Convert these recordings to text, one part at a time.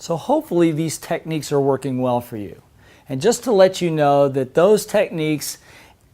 So hopefully these techniques are working well for you. And just to let you know that those techniques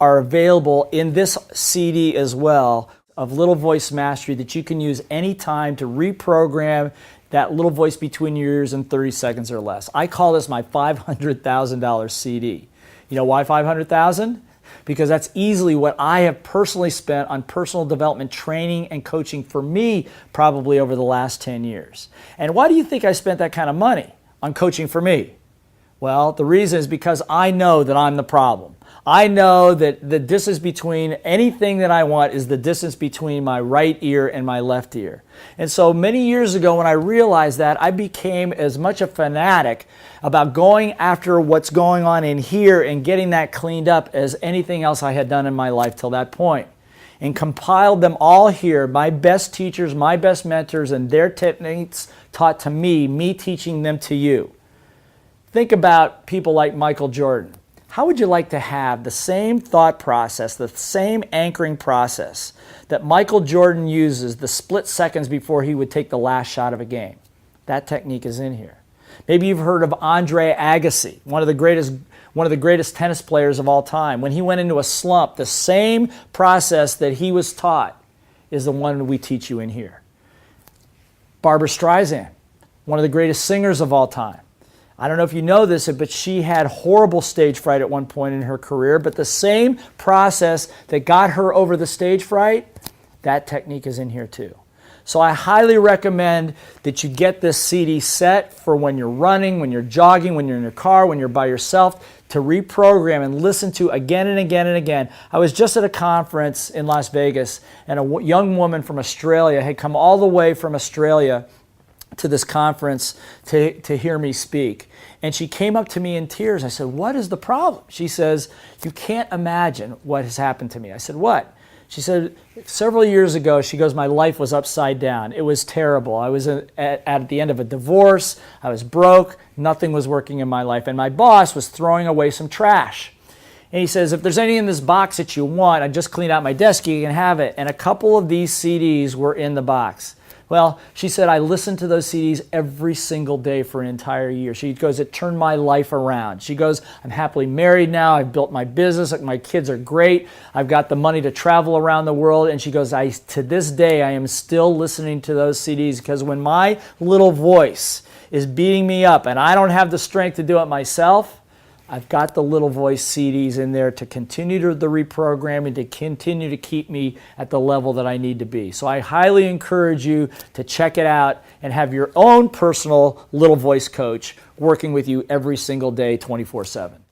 are available in this CD as well of Little Voice Mastery that you can use anytime to reprogram that little voice between your ears in 30 seconds or less. I call this my $500,000 CD. You know why 500,000? Because that's easily what I have personally spent on personal development training and coaching for me probably over the last 10 years. And why do you think I spent that kind of money on coaching for me? Well, the reason is because I know that I'm the problem. I know that the distance between anything that I want is the distance between my right ear and my left ear. And so many years ago when I realized that, I became as much a fanatic about going after what's going on in here and getting that cleaned up as anything else I had done in my life till that point. And compiled them all here, my best teachers, my best mentors, and their techniques taught to me teaching them to you. Think about people like Michael Jordan. How would you like to have the same thought process, the same anchoring process that Michael Jordan uses the split seconds before he would take the last shot of a game? That technique is in here. Maybe you've heard of Andre Agassi, one of the greatest tennis players of all time. When he went into a slump, the same process that he was taught is the one we teach you in here. Barbra Streisand, one of the greatest singers of all time. I don't know if you know this, but she had horrible stage fright at one point in her career, but the same process that got her over the stage fright, that technique is in here too. So I highly recommend that you get this CD set for when you're running, when you're jogging, when you're in your car, when you're by yourself, to reprogram and listen to again and again and again. I was just at a conference in Las Vegas, and a young woman from Australia had come all the way from Australia to this conference to hear me speak. And she came up to me in tears. I said, "What is the problem?" She says, "You can't imagine what has happened to me." I said, "What?" She said, "Several years ago," she goes, "my life was upside down. It was terrible. I was at the end of a divorce. I was broke. Nothing was working in my life. And my boss was throwing away some trash. And he says, if there's anything in this box that you want, I just cleaned out my desk, you can have it." And a couple of these CDs were in the box. Well, she said, I listened to those CDs every single day for an entire year. She goes, it turned my life around. She goes, I'm happily married now. I've built my business. My kids are great. I've got the money to travel around the world. And she goes, to this day, I am still listening to those CDs because when my little voice is beating me up and I don't have the strength to do it myself, I've got the Little Voice CDs in there to continue the reprogramming, to continue to keep me at the level that I need to be. So I highly encourage you to check it out and have your own personal Little Voice coach working with you every single day, 24/7.